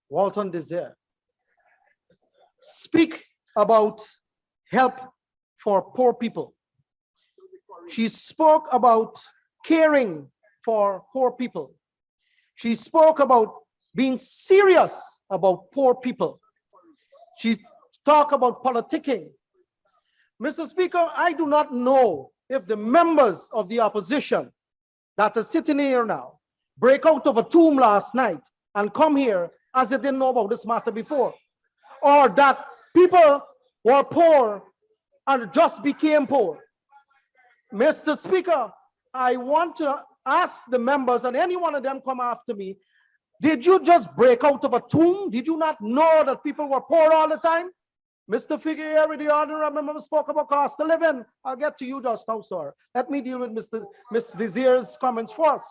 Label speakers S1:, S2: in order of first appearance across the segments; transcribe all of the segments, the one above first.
S1: Walton Desir speak about help for poor people. She spoke about caring for poor people. She spoke about being serious about poor people. She talked about politicking. Mr. Speaker, I do not know if the members of the opposition that are sitting here now break out of a tomb last night and come here as they didn't know about this matter before, or that people were poor and just became poor. Mr. Speaker, I want to ask the members, and any one of them come after me, did you just break out of a tomb? Did you not know that people were poor all the time? Mr. Figueroa, the honorable member, spoke about cost of living. I'll get to you just now, sir. Let me deal with Mr. Desir's comments first.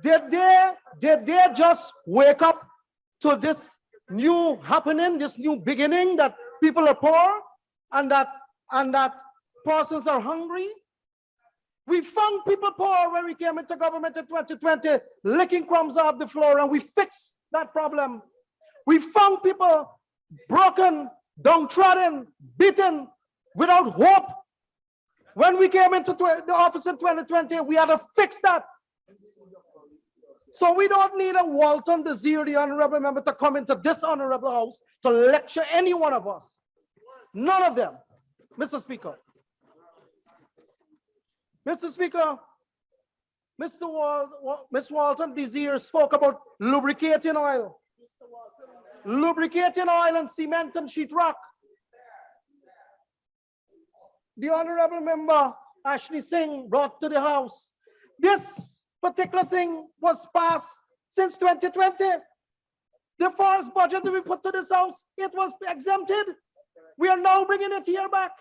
S1: Did they just wake up to this new happening, this new beginning that people are poor and that persons are hungry? We found people poor when we came into government in 2020, licking crumbs off the floor, and we fixed that problem. We found people broken, downtrodden, beaten, without hope. When we came into the office in 2020, we had to fix that. So we don't need a Walton Desir, the honorable member, to come into this honorable house to lecture any one of us. None of them, Mr. Speaker. Mr. Speaker, Ms. Walton Desir spoke about lubricating oil. Lubricating oil and cement and sheetrock. The honorable member, Ashley Singh, brought to the house. This particular thing was passed since 2020. The first budget that we put to this house, it was exempted. We are now bringing it here back.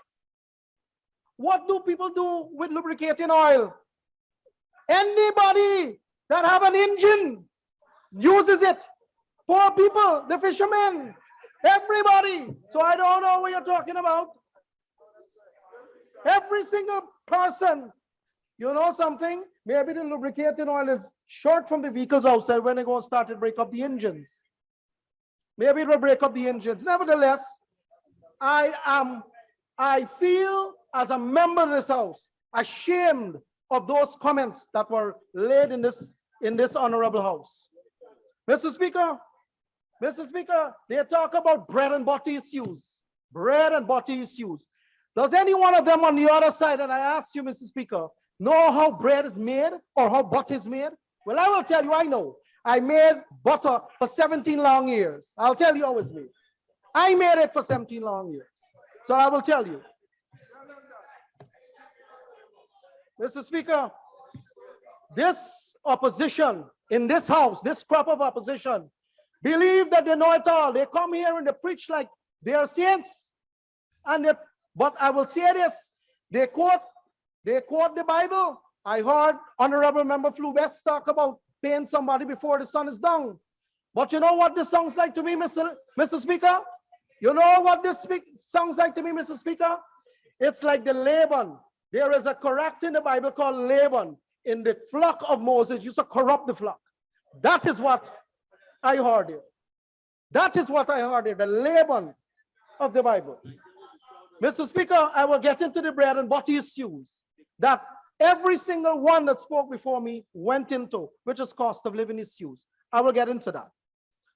S1: What do people do with lubricating oil? Anybody that have an engine uses it. Poor people, the fishermen, everybody. So I don't know what you're talking about. Every single person. You know something? Maybe the lubricating oil is short from the vehicles outside when they go and start to break up the engines. Maybe it will break up the engines. Nevertheless, I feel as a member of this house ashamed of those comments that were laid in this honorable house. Mr. Speaker, they talk about bread and butter issues. Bread and butter issues. Does any one of them on the other side, and I ask you, Mr. Speaker, know how bread is made or how butter is made? Well, I will tell you, I know. I made butter for 17 long years. I'll tell you how it's made. I made it for 17 long years. So I will tell you. Mr. Speaker, this opposition in this house, this crop of opposition, believe that they know it all. They come here and they preach like they are saints. But I will say this, they quote the Bible. I heard Honorable Member Flubest talk about paying somebody before the sun is down. But you know what this sounds like to me, Mr. Speaker? You know what this sounds like to me, Mr. Speaker? It's like the Laban. There is a character in the Bible called Laban. In the flock of Moses, used to corrupt the flock. That is what I heard here. That is what I heard here, the Laban of the Bible. Mr. Speaker, I will get into the bread and butter issues that every single one that spoke before me went into, which is cost of living issues. I will get into that.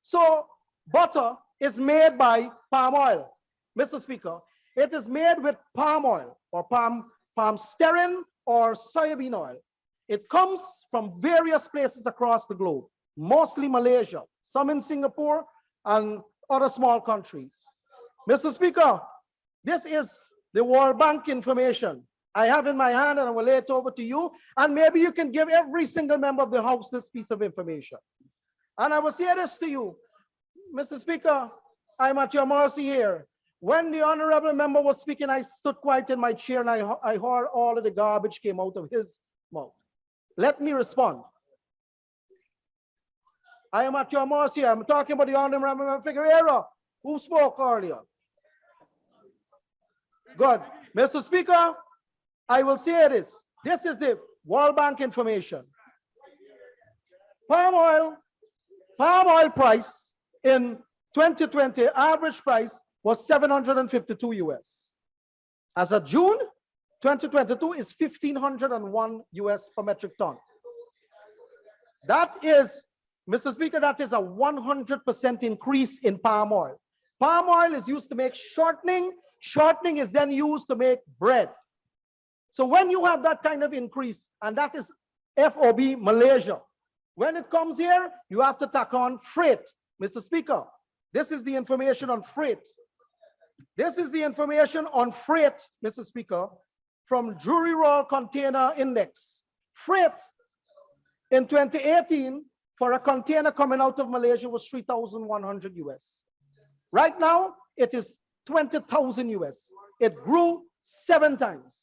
S1: So butter is made by palm oil. Mr. Speaker, it is made with palm oil or palm stearin or soybean oil. It comes from various places across the globe, mostly Malaysia, some in Singapore and other small countries. Mr. Speaker, this is the World Bank information I have in my hand, and I will lay it over to you, and maybe you can give every single member of the House this piece of information. And I will say this to you, Mr. Speaker, I'm at your mercy here. When the honorable member was speaking, I stood quiet in my chair and I heard all of the garbage came out of his mouth. Let me respond. I am at your mercy. I'm talking about the honorable member Figueroa, who spoke earlier. Good. Mr. Speaker, I will say this. This is the World Bank information. Palm oil Palm oil price in 2020, average price was 752 US. As of June 2022 is 1,501 US per metric ton. That is, Mr. Speaker, that is a 100% increase in palm oil. Palm oil is used to make shortening. Shortening is then used to make bread. So when you have that kind of increase, and that is FOB Malaysia, when it comes here, you have to tack on freight. Mr. Speaker, this is the information on freight. This is the information on freight, Mr. Speaker, from Drury Roll Container Index. Freight in 2018 for a container coming out of Malaysia was 3,100 US. Right now, it is 20,000 US. It grew 7 times.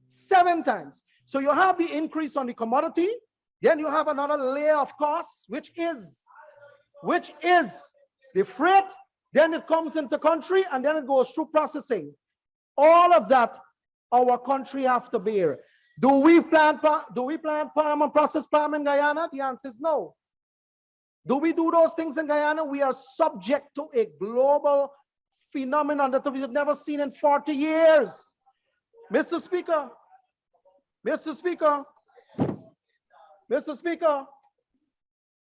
S1: 7 times. So you have the increase on the commodity, then you have another layer of costs, which is the freight, then it comes into country, and then it goes through processing. All of that our country have to bear. Do we plant palm and process palm in Guyana? The answer is no. Do we do those things in Guyana? We are subject to a global phenomenon that we have never seen in 40 years. Mr. Speaker, Mr. Speaker, Mr. Speaker,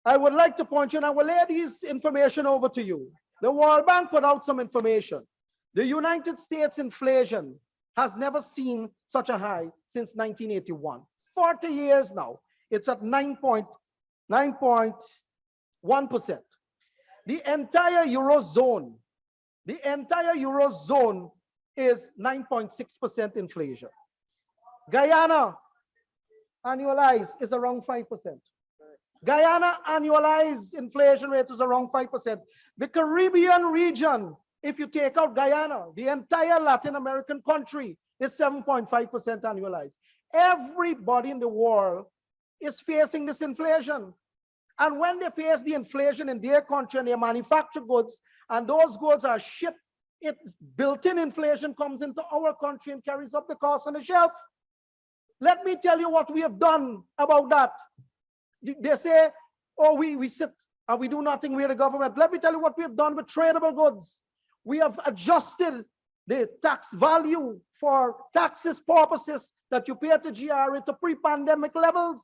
S1: I would like to point you, and I will lay this information over to you. The World Bank put out some information. The United States inflation has never seen such a high since 1981. 40 years now. It's at 9.1%. The entire Eurozone is 9.6% inflation. Guyana, annualized, is around 5%. Guyana annualized inflation rate is around 5%. The Caribbean region, if you take out Guyana, the entire Latin American country is 7.5% annualized. Everybody in the world is facing this inflation. And when they face the inflation in their country and they manufacture goods, and those goods are shipped, it's built-in inflation comes into our country and carries up the cost on the shelf. Let me tell you what we have done about that. They say, oh, we sit and we do nothing, we're the government. Let me tell you what we have done with tradable goods. We have adjusted the tax value for taxes purposes that you pay to GRA to pre-pandemic levels.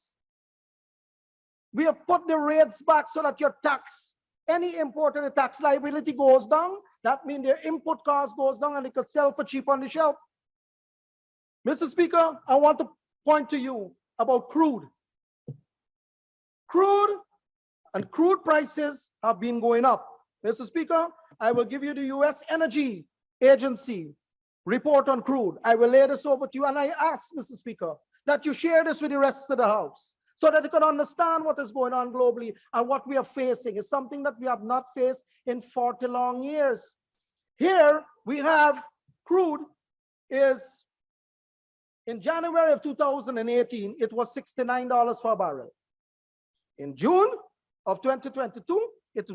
S1: We have put the rates back so that your tax, any importer, the tax liability goes down. That means their input cost goes down and they could sell for cheap on the shelf. Mr. Speaker, I want to point to you about crude. Crude prices have been going up. Mr. Speaker, I will give you the US Energy Agency report on crude. I will lay this over to you, and I ask, Mr. Speaker, that you share this with the rest of the House so that they can understand what is going on globally and what we are facing. It's something that we have not faced in 40 long years. Here we have crude is, in January of 2018, it was $69 per barrel. In June of 2022, it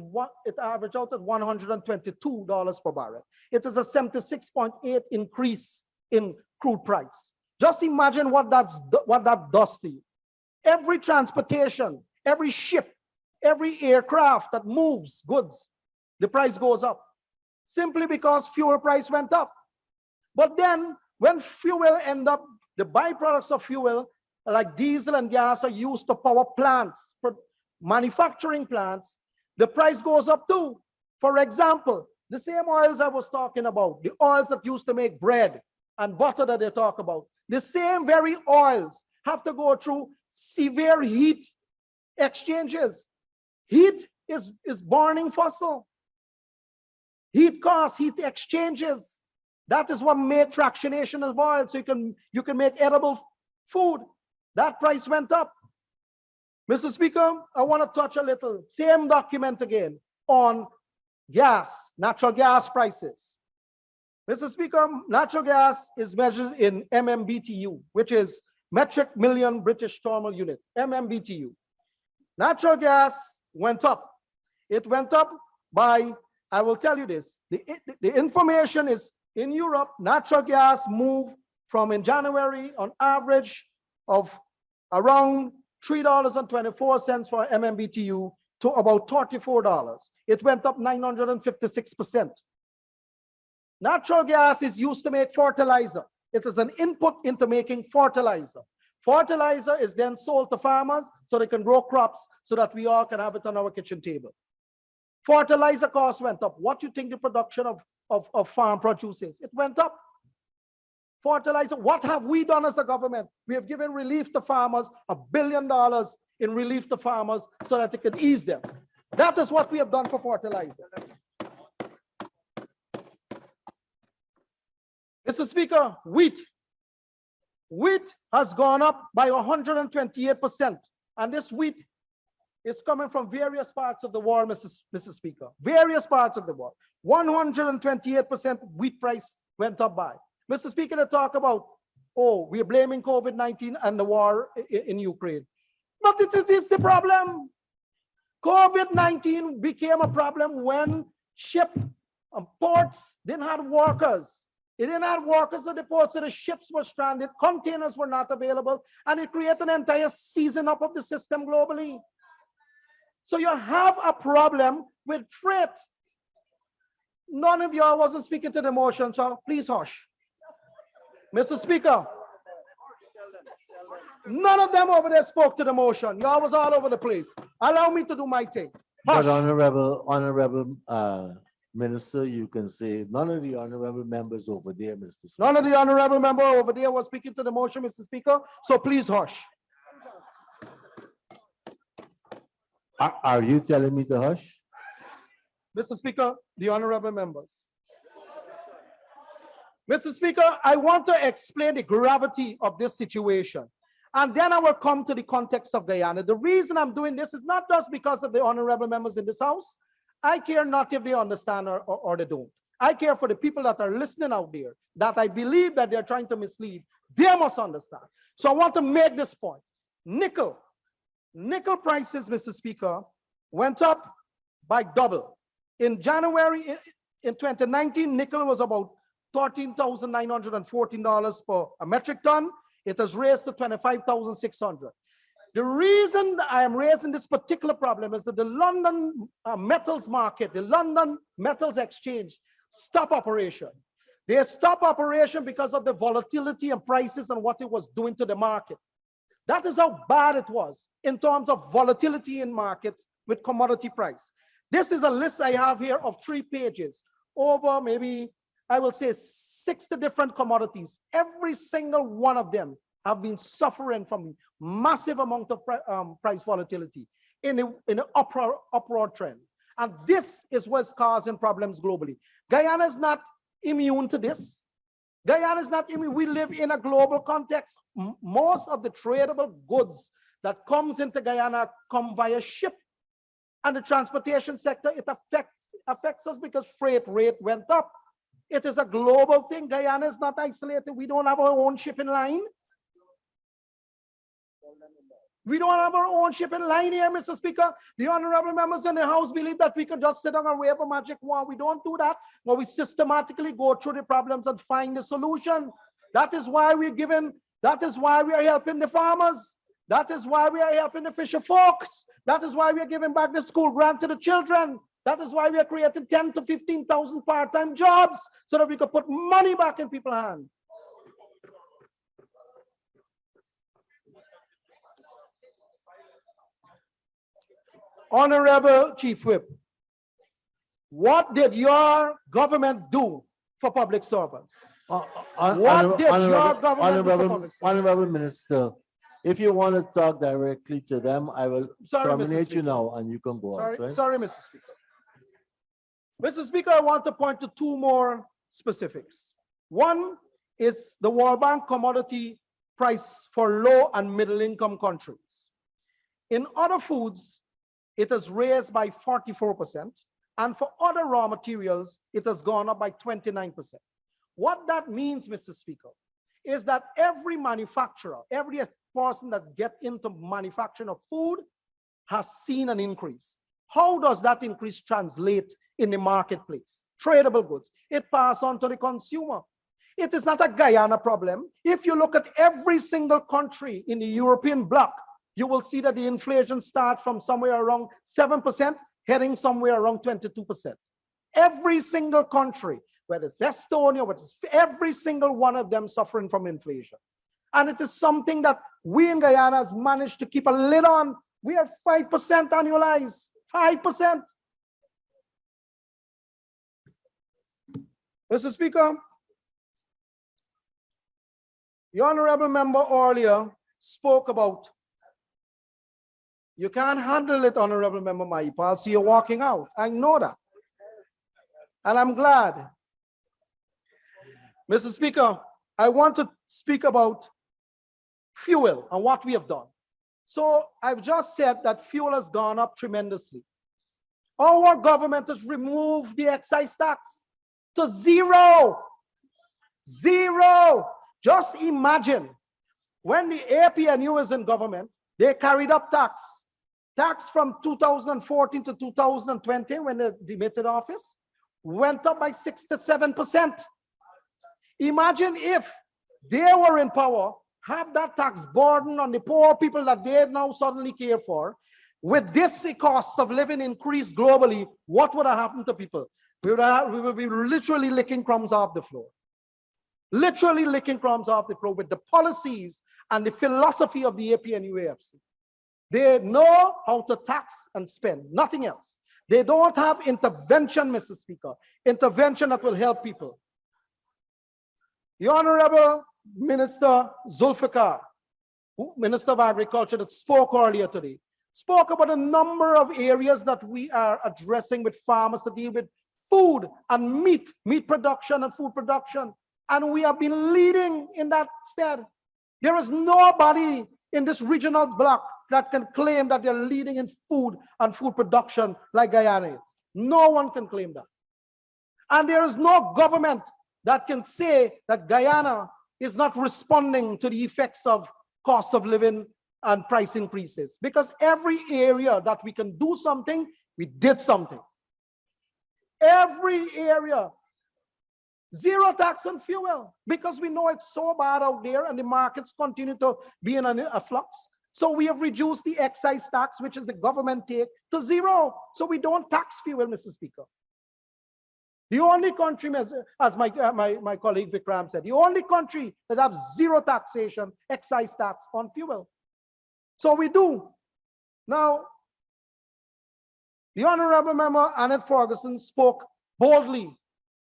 S1: averaged out at $122 per barrel. It is a 76.8 increase in crude price. Just imagine what that does to you. Every transportation, every ship, every aircraft that moves goods, the price goes up simply because fuel price went up. But then when fuel end up, the byproducts of fuel like diesel and gas are used to power plants, for manufacturing plants, the price goes up too. For example, the same oils I was talking about, the oils that used to make bread and butter that they talk about, the same very oils have to go through severe heat exchanges. Heat is burning fossil. Heat costs, heat exchanges. That is what made fractionation of oil, so you can make edible food. That price went up. Mr. Speaker, I want to touch a little, same document again, on gas, natural gas prices. Mr. Speaker, natural gas is measured in MMBTU, which is metric million British thermal unit, MMBTU. Natural gas went up. It went up by, I will tell you this, the information is in Europe, natural gas moved from in January on average of around $3.24 for MMBTU to about $34. It went up 956%. Natural gas is used to make fertilizer. It is an input into making fertilizer. Fertilizer is then sold to farmers so they can grow crops so that we all can have it on our kitchen table. Fertilizer costs went up. What do you think the production of farm produce is? It went up. Fertilizer, what have we done as a government? We have given relief to farmers, $1 billion in relief to farmers so that it can ease them. That is what we have done for fertilizer. Mr. Speaker, wheat. Wheat has gone up by 128%. And this wheat is coming from various parts of the world, Mr. Speaker. Various parts of the world. 128% wheat price went up by. Mr. Speaker, they talk about, oh, we are blaming COVID-19 and the war in Ukraine. But it is the problem. COVID-19 became a problem when ship and ports didn't have workers. It didn't have workers at the ports, so the ships were stranded, containers were not available, and it created an entire season up of the system globally. So you have a problem with freight. None of y'all wasn't speaking to the motion, so please hush. Mr. Speaker, none of them over there spoke to the motion. Y'all was all over the place. Allow me to do my thing. Hush.
S2: But honorable Minister, you can say none of the honorable members over there, Mr. Speaker.
S1: None of the honorable member over there was speaking to the motion, Mr. Speaker, so please hush.
S2: Are you telling me to hush?
S1: Mr. Speaker, the honorable members. Mr. Speaker, I want to explain the gravity of this situation. And then I will come to the context of Guyana. The reason I'm doing this is not just because of the honorable members in this house. I care not if they understand or they don't. I care for the people that are listening out there, that I believe that they're trying to mislead. They must understand. So I want to make this point. Nickel prices, Mr. Speaker, went up by double. In January, in 2019, nickel was about $13,914 per a metric ton. It has raised to $25,600. The reason that I am raising this particular problem is that the London metals market, the London Metals Exchange, stopped operation. They stopped operation because of the volatility and prices and what it was doing to the market. That is how bad it was in terms of volatility in markets with commodity price. This is a list I have here of 3 pages over maybe, I will say 60 different commodities. Every single one of them have been suffering from massive amount of price volatility in an upward trend. And this is what's causing problems globally. Guyana is not immune to this. Guyana is not immune. We live in a global context. Most of the tradable goods that comes into Guyana come via ship. And the transportation sector, it affects us because freight rate went up. It is a global thing. Guyana is not isolated. We don't have our own shipping line. We don't have our own shipping line here, Mr. Speaker. The honorable members in the House believe that we can just sit down and wave a magic wand. We don't do that, but we systematically go through the problems and find the solution. That is why we're giving, that is why we are helping the farmers. That is why we are helping the fisher folks. That is why we are giving back the school grant to the children. That is why we are creating 10 to 15,000 part-time jobs so that we can put money back in people's hands. Honorable Chief Whip, what did your government do for public servants? What did your government do for public servants?
S2: Honorable Minister, if you want to talk directly to them, I will terminate you now and you can go on.
S1: Sorry, Mr. Speaker. Mr. Speaker, I want to point to 2 more specifics. One is the World Bank commodity price for low and middle income countries. In other foods, it has raised by 44%, and for other raw materials, it has gone up by 29%. What that means, Mr. Speaker, is that every manufacturer, every person that gets into manufacturing of food has seen an increase. How does that increase translate in the marketplace? Tradable goods. It passes on to the consumer. It is not a Guyana problem. If you look at every single country in the European bloc, you will see that the inflation starts from somewhere around 7%, heading somewhere around 22%. Every single country, whether it's Estonia, whether it's every single one of them suffering from inflation. And it is something that we in Guyana has managed to keep a lid on. We are 5% annualized, 5%. Mr. Speaker, the honorable member earlier spoke about, you can't handle it, honorable member Maipal, so you're walking out. I know that. And I'm glad. Mr. Speaker, I want to speak about fuel and what we have done. So I've just said that fuel has gone up tremendously. Our government has removed the excise tax to zero. Zero. Just imagine when the APNU was in government, they carried up tax. Tax from 2014 to 2020, when they demitted office, went up by 67%. Imagine if they were in power, have that tax burden on the poor people that they now suddenly care for. With this cost of living increase globally, what would have happened to people? We would be literally licking crumbs off the floor. Literally licking crumbs off the floor with the policies and the philosophy of the APNUAFC. They know how to tax and spend, nothing else. They don't have intervention, Mr. Speaker, intervention that will help people. The Honorable Minister Zulfikar, Minister of Agriculture, that spoke earlier today, spoke about a number of areas that we are addressing with farmers to deal with food and meat production and food production. And we have been leading in that stead. There is nobody in this regional bloc that can claim that they're leading in food and food production like Guyana is. No one can claim that. And there is no government that can say that Guyana is not responding to the effects of cost of living and price increases. Because every area that we can do something, we did something. Every area. Zero tax on fuel, because we know it's so bad out there and the markets continue to be in a flux. So we have reduced the excise tax, which is the government take, to zero. So we don't tax fuel, Mr. Speaker. The only country, as my colleague Vikram said, the only country that have zero taxation, excise tax on fuel. So we do. Now, the Honorable Member Annette Ferguson spoke boldly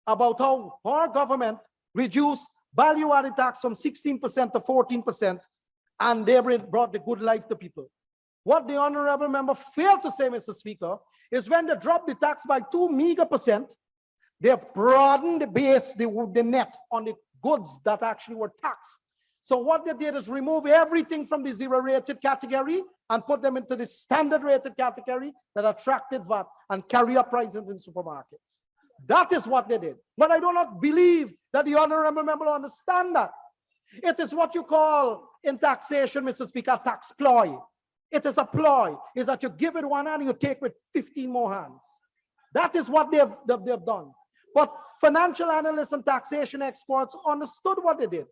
S1: about how our government reduced value-added tax from 16% to 14%, and they brought the good life to people. What the Honorable Member failed to say, Mr. Speaker, is when they dropped the tax by 2% they broadened the base, the net on the goods that actually were taxed. So what they did is remove everything from the zero-rated category and put them into the standard-rated category that attracted VAT and carry up prices in supermarkets. That is what they did. But I do not believe that the Honorable Member will understand that. It is what you call in taxation, Mr. Speaker, tax ploy. It is a ploy. Is that you give it one hand and you take with 15 more hands. That is what they've done. But financial analysts and taxation experts understood what they did.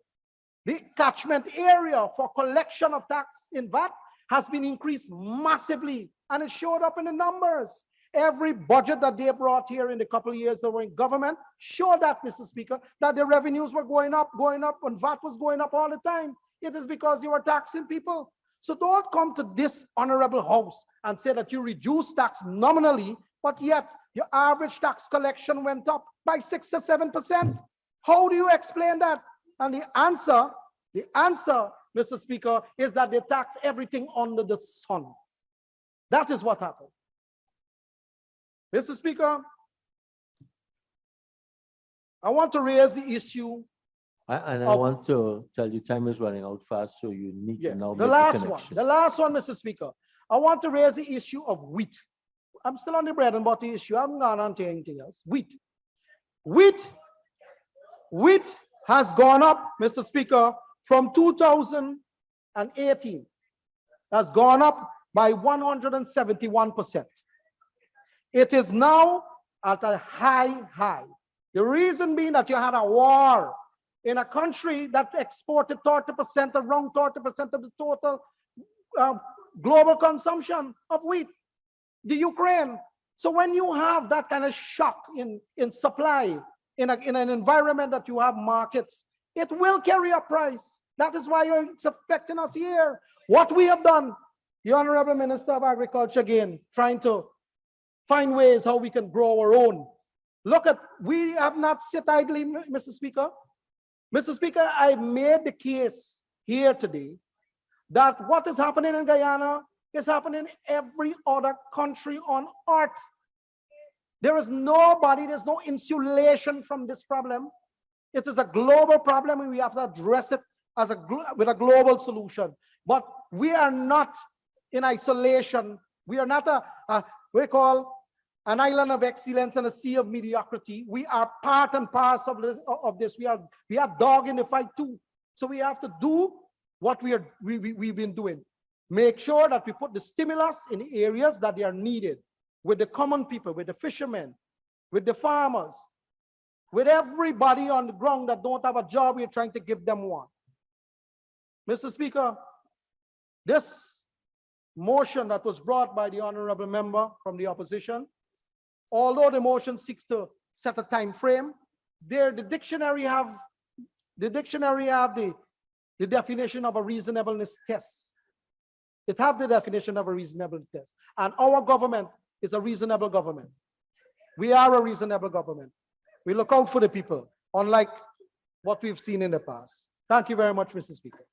S1: The catchment area for collection of tax in VAT has been increased massively, and it showed up in the numbers. Every budget that they brought here in the couple of years they were in government showed that, Mr. Speaker, that the revenues were going up, and VAT was going up all the time. It is because you were taxing people. So don't come to this honorable house and say that you reduce tax nominally, but yet your average tax collection went up by 6 to 7%. How do you explain that? And the answer, Mr. Speaker, is that they tax everything under the sun. That is what happened. Mr. Speaker, I want to raise the issue.
S2: I want to tell you time is running out fast, so you need to now
S1: the
S2: make
S1: last
S2: the
S1: one.
S2: connection.
S1: The last one, Mr. Speaker. I want to raise the issue of wheat. I'm still on the bread and butter issue. I'm not on to anything else. Wheat has gone up, Mr. Speaker, from 2018. Has gone up by 171%. It is now at a high. The reason being that you had a war in a country that exported 30%, around 30% of the total global consumption of wheat, the Ukraine. So when you have that kind of shock in supply, in an environment that you have markets, it will carry a price. That is why it's affecting us here. What we have done, the Honorable Minister of Agriculture again, trying to find ways how we can grow our own. Look at, we have not sit idly, Mr. Speaker. Mr. Speaker, I made the case here today that what is happening in Guyana is happening in every other country on earth. There is nobody, there's no insulation from this problem. It is a global problem and we have to address it as with a global solution. But we are not in isolation. We are not we call an island of excellence and a sea of mediocrity. We are part and parcel of this. We are dog in the fight too. So we have to do what we've been doing. Make sure that we put the stimulus in the areas that they are needed, with the common people, with the fishermen, with the farmers, with everybody on the ground that don't have a job. We're trying to give them one. Mr. Speaker, this motion that was brought by the honorable member from the opposition, although the motion seeks to set a time frame, the dictionary have the definition of a reasonableness test. It have the definition of a reasonableness test. And our government is a reasonable government. We are a reasonable government. We look out for the people, unlike what we've seen in the past. Thank you very much, Mr. Speaker.